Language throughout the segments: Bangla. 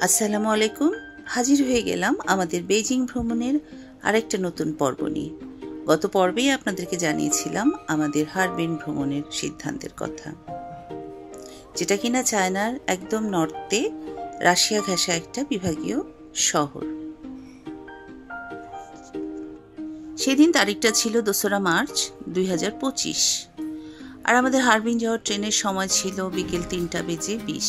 আসসালামু আলাইকুম। হাজির হয়ে গেলাম আমাদের বেজিং ভ্রমণের আরেকটা নতুন পর্ব নিয়ে। গত পর্বেই আপনাদেরকে জানিয়েছিলাম আমাদের হারবিন ভ্রমণের সিদ্ধান্তের কথা, যেটা কিনা চায়নার একদম নর্থে রাশিয়া ঘেঁষা একটা বিভাগীয় শহর। সেদিন তারিখটা ছিল 2রা মার্চ 2025, আর আমাদের হারবিন যাওয়ার ট্রেনের সময় ছিল বিকেল 3:20।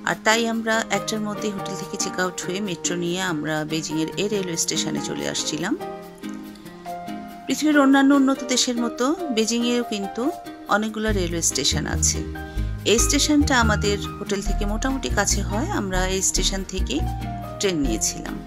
আর তাই আমরা 1টার মধ্যে হোটেল থেকে চেক আউট হয়ে মেট্রো নিয়ে আমরা বেজিংয়ের এই রেলওয়ে স্টেশনে চলে আসছিলাম। পৃথিবীর অন্যান্য উন্নত দেশের মতো বেজিংয়েও কিন্তু অনেকগুলো রেলওয়ে স্টেশন আছে। এই স্টেশনটা আমাদের হোটেল থেকে মোটামুটি কাছে হয়। আমরা এই স্টেশন থেকে ট্রেন নিয়েছিলাম।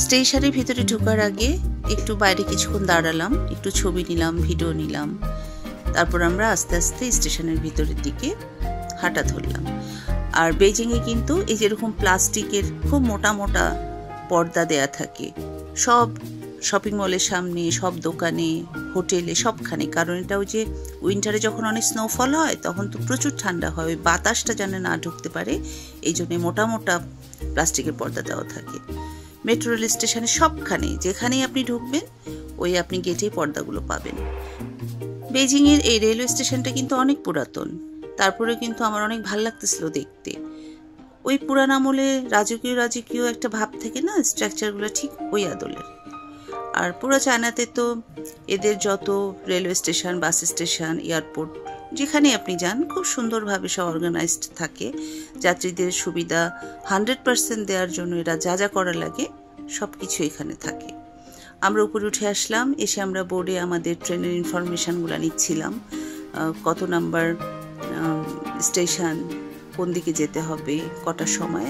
স্টেশনের ভিতরে ঢোকার আগে একটু বাইরে কিছুক্ষণ দাঁড়ালাম, একটু ছবি নিলাম, ভিডিও নিলাম। তারপর আমরা আস্তে আস্তে স্টেশনের ভিতরের দিকে হাঁটা ধরলাম। আর বেজিংয়ে কিন্তু এই যেরকম প্লাস্টিকের খুব মোটা মোটা পর্দা দেয়া থাকে সব শপিং মলের সামনে, সব দোকানে, হোটেলে, সবখানে। কারণ এটা ওই যে উইন্টারে যখন অনেক স্নোফল হয় তখন তো প্রচুর ঠান্ডা হয়, ওই বাতাসটা যেন না ঢুকতে পারে এই জন্য মোটা মোটা প্লাস্টিকের পর্দা দেওয়া থাকে। মেট্রো রেল স্টেশনে সবখানে যেখানেই আপনি ঢুকবেন ওই আপনি গেটেই পর্দাগুলো পাবেন। বেজিংয়ের এই রেলওয়ে স্টেশনটা কিন্তু অনেক পুরাতন, তারপরে কিন্তু আমার অনেক ভালো লাগতেছিল দেখতে। ওই পুরান আমলে রাজকীয় একটা ভাব থেকে না, স্ট্রাকচারগুলো ঠিক ওই আদলের। আর পুরো চায়নাতে তো এদের যত railway station, bus station, airport যেখানে আপনি যান খুব সুন্দরভাবে সব অর্গানাইজড থাকে। যাত্রীদের সুবিধা 100% দেওয়ার জন্য এরা যা যা করা লাগে সব কিছু এখানে থাকে। আমরা উপরে উঠে আসলাম, এসে আমরা বোর্ডে আমাদের ট্রেনের ইনফরমেশানগুলো নিচ্ছিলাম। কত নাম্বার স্টেশন, কোন দিকে যেতে হবে, কটার সময়,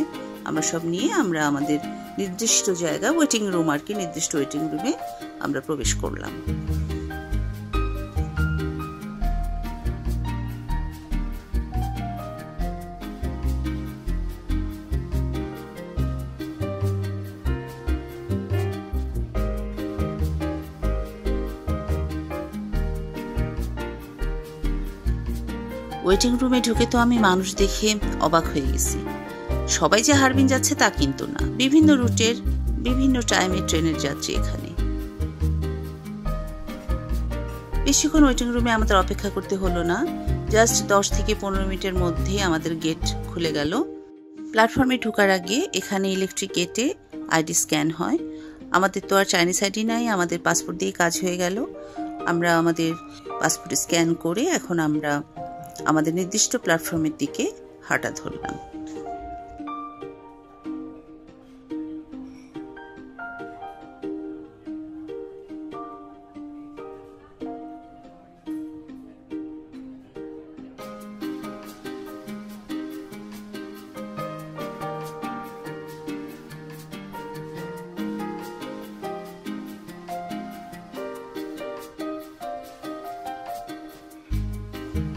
আমরা সব নিয়ে আমরা আমাদের নির্দিষ্ট জায়গা, ওয়েটিং রুম আর কি, নির্দিষ্ট ওয়েটিং রুমে আমরা প্রবেশ করলাম। ওয়েটিং রুমে ঢুকে তো আমি মানুষ দেখে অবাক হয়ে গেছি। সবাই যে হারবিন যাচ্ছে তা কিন্তু না, বিভিন্ন রুটের বিভিন্ন টাইমে ট্রেনের যাত্রী এখানে। বেশিক্ষণ ওয়েটিং রুমে আমাদের অপেক্ষা করতে হলো না, জাস্ট 10 থেকে 15 মিনিটের মধ্যেই আমাদের গেট খুলে গেল। প্ল্যাটফর্মে ঢোকার আগে এখানে ইলেকট্রিক গেটে আইডি স্ক্যান হয়। আমাদের তো আর চাইনিজ আইডি নাই, আমাদের পাসপোর্ট দিয়ে কাজ হয়ে গেল। আমরা আমাদের পাসপোর্ট স্ক্যান করে এখন আমরা আমাদের নির্দিষ্ট প্ল্যাটফর্মের দিকে হাঁটা ধরলাম।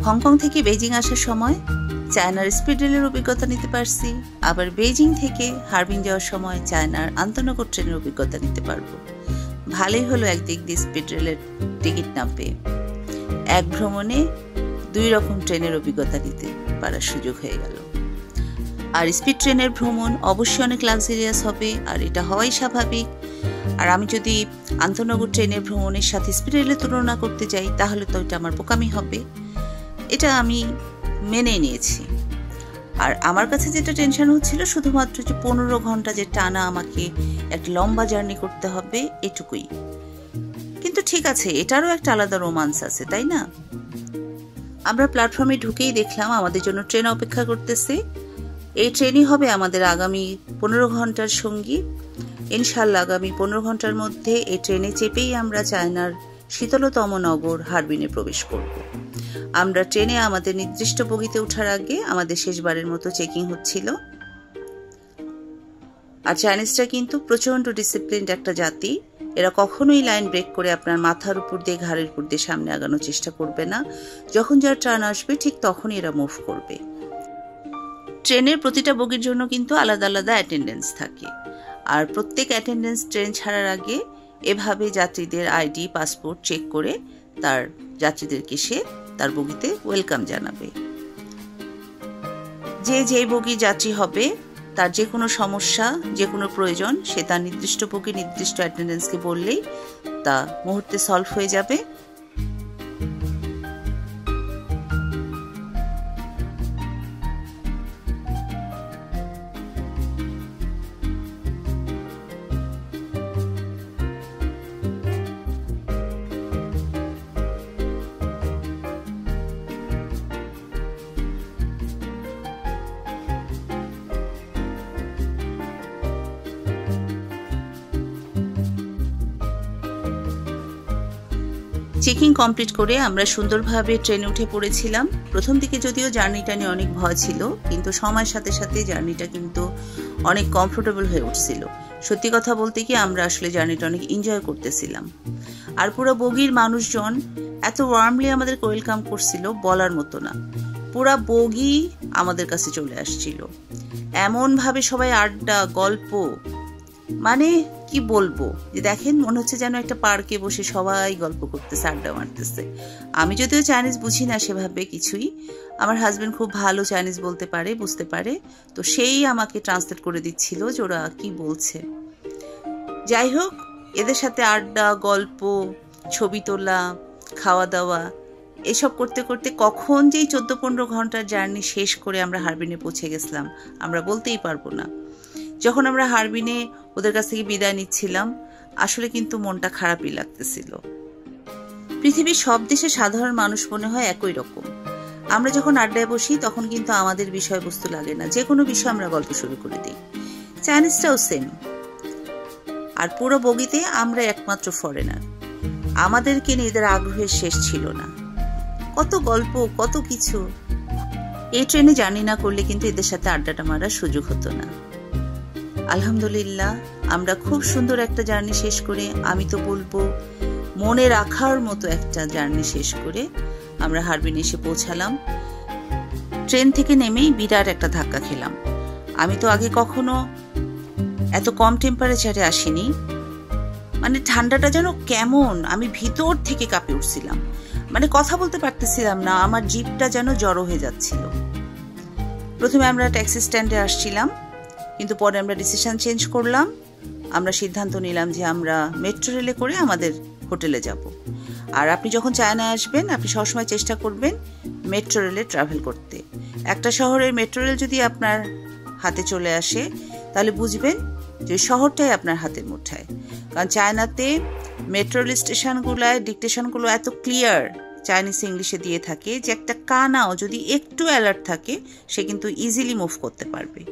হংকং থেকে বেজিং আসার সময় চায়নার স্পিড রেলের অভিজ্ঞতা নিতে পারছি, আবার বেজিং থেকে হারবিন যাওয়ার সময় চায়নার আন্তনগর ট্রেনের অভিজ্ঞতা নিতে পারবো। ভালোই হলো একদিক দিয়ে স্পিড রেলের টিকিট না পেয়ে। এক ভ্রমণে 2 রকম ট্রেনের অভিজ্ঞতা নিতে পারার সুযোগ হয়ে গেল। আর স্পিড ট্রেনের ভ্রমণ অবশ্যই অনেক লাক্সারিয়াস হবে, আর এটা হওয়াই স্বাভাবিক। আর আমি যদি আন্তনগর ট্রেনের ভ্রমণের সাথে স্পিড রেলের তুলনা করতে যাই তাহলে তো এটা আমার বোকামি হবে। এটা আমি মেনে নিয়েছি। আর আমার কাছে যেটা টেনশন হচ্ছিল শুধুমাত্র যে 15 ঘন্টা যে টানা আমাকে একটা লম্বা জার্নি করতে হবে, এটুকুই। কিন্তু ঠিক আছে, এটারও একটা আলাদা রোমান্স আছে, তাই না? আমরা প্ল্যাটফর্মে ঢুকেই দেখলাম আমাদের জন্য ট্রেন অপেক্ষা করতেছে। এই ট্রেনই হবে আমাদের আগামী 15 ঘন্টার সঙ্গী। ইনশাল্লাহ আগামী 15 ঘন্টার মধ্যে এই ট্রেনে চেপেই আমরা চায়নার শীতলতম নগর হারবিনে প্রবেশ করব। আমরা ট্রেনে আমাদের নির্দিষ্ট বগিতে ওঠার আগে আমাদের শেষবারের মতো চেকিং হচ্ছিল। আর চাইনিজরা কিন্তু প্রচন্ড ডিসিপ্লিনড একটা জাতি। এরা কখনোই লাইন ব্রেক করে আপনার মাথার উপর দিয়ে, ঘাড়ের উপর দিয়ে সামনে আগানোর চেষ্টা করবে না। যখন যার টার্ন আসবে ঠিক তখনই এরা মুভ করবে। ট্রেনের প্রতিটা বগির জন্য কিন্তু আলাদা আলাদা অ্যাটেন্ডেন্স থাকে, আর প্রত্যেক অ্যাটেন্ডেন্স ট্রেন ছাড়ার আগে এভাবে যাত্রীদের আইডি পাসপোর্ট চেক করে তার যাত্রীদেরকে সে তার বগিতে ওয়েলকাম জানাবে। যে বগি যাত্রী হবে তার যে কোনো সমস্যা, যে কোনো প্রয়োজন, সে তার নির্দিষ্ট বগি নির্দিষ্ট অ্যাটেন্ডেন্সকে বললেই তা মুহূর্তে সলভ হয়ে যাবে। চেকিং কমপ্লিট করে আমরা সুন্দরভাবে ট্রেনে উঠে পড়েছিলাম। প্রথম দিকে যদিও জার্নিটা নিয়ে অনেক ভয় ছিল, কিন্তু সময়ের সাথে সাথে জার্নিটা কিন্তু অনেক কমফোর্টেবল হয়ে উঠছিল। সত্যি কথা বলতে কি আমরা আসলে জার্নিটা অনেক এনজয় করতেছিলাম। আর পুরো বগির মানুষজন এত ওয়ার্মলি আমাদের ওয়েলকাম করছিল বলার মতো না। পুরা বগি আমাদের কাছে চলে আসছিল, এমনভাবে সবাই আড্ডা গল্প, মানে কি বলবো, যে দেখেন মনে হচ্ছে যেন একটা পার্কে বসে সবাই গল্প করতেছে, আড্ডা মারতেছে। আমি যদিও চাইনিজ বুঝি না সেভাবে কিছুই, আমার হাজবেন্ড খুব ভালো চাইনিজ বলতে পারে, বুঝতে পারে, তো সেই আমাকে ট্রান্সলেট করে দিচ্ছিল যে ওরা কি বলছে। যাই হোক, এদের সাথে আড্ডা গল্প, ছবি তোলা, খাওয়া দাওয়া এসব করতে করতে কখন যেই 14-15 ঘন্টার জার্নি শেষ করে আমরা হারবিনে পৌঁছে গেছিলাম আমরা বলতেই পারবো না। যখন আমরা হারবিনে ওদের কাছ থেকে বিদায় নিচ্ছিলাম, আসলে কিন্তু মনটা খারাপই লাগতেছিল। পৃথিবীর সব দেশে সাধারণ মানুষ মনে হয় একই রকম। আমরা যখন আড্ডায় বসি তখন কিন্তু আমাদের বিষয়বস্তু লাগে না, যে কোনো বিষয় আমরা গল্প শুরু করে দিই। চাইনিজটাও সেম। আর পুরো বগিতে আমরা একমাত্র ফরেনার, আমাদেরকে নিয়ে এদের আগ্রহের শেষ ছিল না। কত গল্প, কত কিছু। এই ট্রেনে জার্নি না করলে কিন্তু এদের সাথে আড্ডাটা মারার সুযোগ হতো না। আলহামদুলিল্লাহ, আমরা খুব সুন্দর একটা জার্নি শেষ করে, আমি তো বলবো মনে রাখার মতো একটা জার্নি শেষ করে আমরা হারবিনে এসে পৌঁছালাম। ট্রেন থেকে নেমেই বিরাট একটা ধাক্কা খেলাম। আমি তো আগে কখনো এত কম টেম্পারেচারে আসিনি। মানে ঠান্ডাটা যেন কেমন, আমি ভিতর থেকে কাঁপে উঠছিলাম, মানে কথা বলতে পারতেছিলাম না, আমার জিভটা যেন জড়ো হয়ে যাচ্ছিল। প্রথমে আমরা ট্যাক্সি স্ট্যান্ডে আসছিলাম, কিন্তু পরে আমরা ডিসিশন চেঞ্জ করলাম। আমরা সিদ্ধান্ত নিলাম যে আমরা মেট্রো রেলে করে আমাদের হোটেলে যাব। আর আপনি যখন চায়নায় আসবেন আপনি সবসময় চেষ্টা করবেন মেট্রো রেলে ট্রাভেল করতে। একটা শহরের মেট্রো রেল যদি আপনার হাতে চলে আসে তাহলে বুঝবেন যে শহরটাই আপনার হাতের মুঠায়। কারণ চায়নাতে মেট্রো রেল স্টেশনগুলোয় ডিকটেশনগুলো এত ক্লিয়ার চাইনিজ ইংলিশে দিয়ে থাকে যে একটা কানাও যদি একটু অ্যালার্ট থাকে সে কিন্তু ইজিলি মুভ করতে পারবে।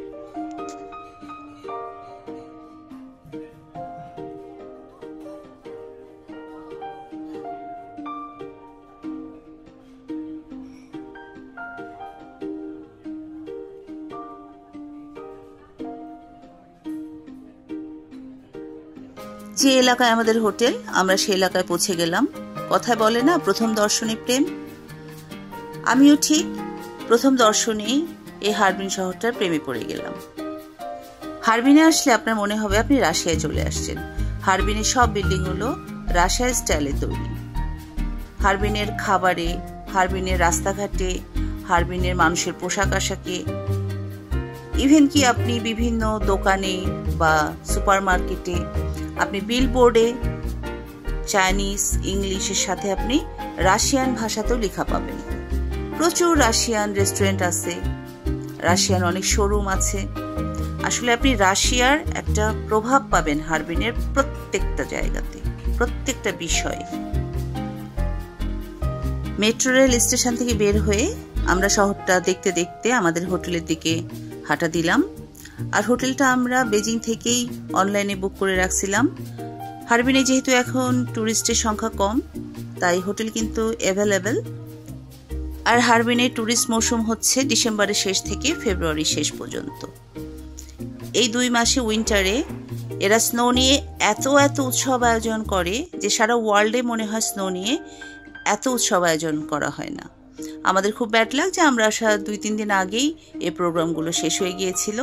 যে এলাকায় আমাদের হোটেল আমরা সেই এলাকায় পৌঁছে গেলাম। কথায় বলে না, প্রথম দর্শনে প্রেম। আমিও ঠিক প্রথম দর্শনেই এই হারবিন শহরটার প্রেমে পড়ে গেলাম। হারবিনে আসলে আপনার মনে হবে আপনি রাশিয়ায় চলে আসছেন। হারবিনের সব বিল্ডিং হলো রাশিয়ার স্টাইলে তৈরি। হারবিনের খাবারে, হারবিনের রাস্তাঘাটে, হারবিনের মানুষের পোশাক আশাকে, ইভেন কি আপনি বিভিন্ন দোকানে বা সুপার মার্কেটে আপনি বিলবোর্ডে চাইনিজ ইংলিশের সাথে আপনি রাশিয়ান ভাষাতেও লেখা পাবেন। প্রচুর রাশিয়ান রেস্টুরেন্ট আছে, রাশিয়ান অনেক শোরুম আছে। আসলে আপনি রাশিয়ার একটা প্রভাব পাবেন হারবিনের প্রত্যেকটা জায়গাতে, প্রত্যেকটা বিষয়ে। মেট্রো রেল স্টেশন থেকে বের হয়ে আমরা শহরটা দেখতে দেখতে আমাদের হোটেলের দিকে হাঁটা দিলাম। আর হোটেলটা আমরা বেজিং থেকেই অনলাইনে বুক করে রাখছিলাম। হারবিনে যেহেতু এখন ট্যুরিস্টের সংখ্যা কম, তাই হোটেল কিন্তু অ্যাভেলেবেল। আর হারবিনের ট্যুরিস্ট মৌসুম হচ্ছে ডিসেম্বরের শেষ থেকে ফেব্রুয়ারির শেষ পর্যন্ত। এই 2 মাসে উইন্টারে এরা স্নো নিয়ে এত উৎসব আয়োজন করে যে সারা ওয়ার্ল্ডে মনে হয় স্নো নিয়ে এত উৎসব আয়োজন করা হয় না। আমাদের খুব ব্যাড লাগ যে আমরা আসা 2-3 দিন আগেই এই প্রোগ্রামগুলো শেষ হয়ে গিয়েছিল।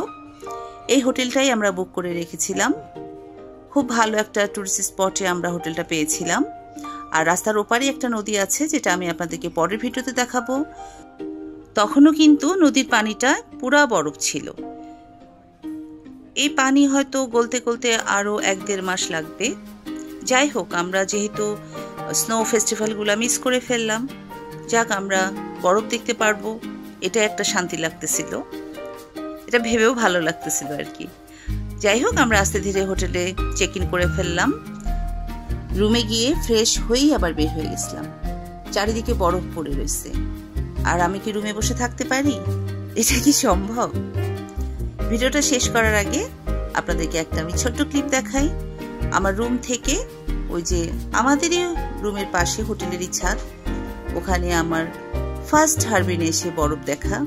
এই হোটেলটাই আমরা বুক করে রেখেছিলাম। খুব ভালো একটা টুরিস্ট স্পটে আমরা হোটেলটা পেয়েছিলাম। আর রাস্তার ওপারে একটা নদী আছে, যেটা আমি আপনাদেরকে পরের ভিডিওতে দেখাবো। তখনও কিন্তু নদীর পানিটা পুরা বরফ ছিল। এই পানি হয়তো গলতে গলতে আরও 1-1.5 মাস লাগবে। যাই হোক, আমরা যেহেতু স্নো ফেস্টিভ্যালগুলো মিস করে ফেললাম, যাক আমরা বরফ দেখতে পারবো, এটা একটা শান্তি লাগতেছিল, এটা ভেবেও ভালো লাগতেছিল আর কি। যাই হোক, আমরা আস্তে ধীরে হোটেলে চেক ইন করে ফেললাম। রুমে গিয়ে ফ্রেশ হয়েই আবার বের হয়ে গেছিলাম। চারিদিকে বরফ পড়ে রয়েছে, আর আমি কি রুমে বসে থাকতে পারি? এটা কি সম্ভব? ভিডিওটা শেষ করার আগে আপনাদেরকে একটা আমি ছোট্ট ক্লিপ দেখাই। আমার রুম থেকে ওই যে আমাদেরই রুমের পাশে হোটেলেরই ছাদ, ওখানে আমার ফার্স্ট হারবিনে এসে বরফ দেখা।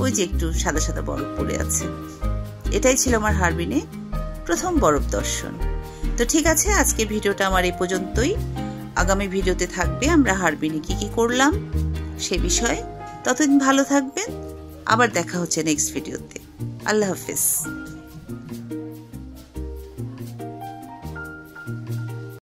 ওই যে একটু সাদা সাদা বরফ পড়ে আছে, এটাই ছিল আমার হারবিনে প্রথম বরফ দর্শন। তো ঠিক আছে, আজকে ভিডিওটা আমার এই পর্যন্তই। আগামী ভিডিওতে থাকবে আমরা হারবিনে কি কি করলাম সে বিষয়ে। ততদিন ভালো থাকবেন, আবার দেখা হচ্ছে নেক্সট ভিডিওতে। আল্লাহ হাফেজ।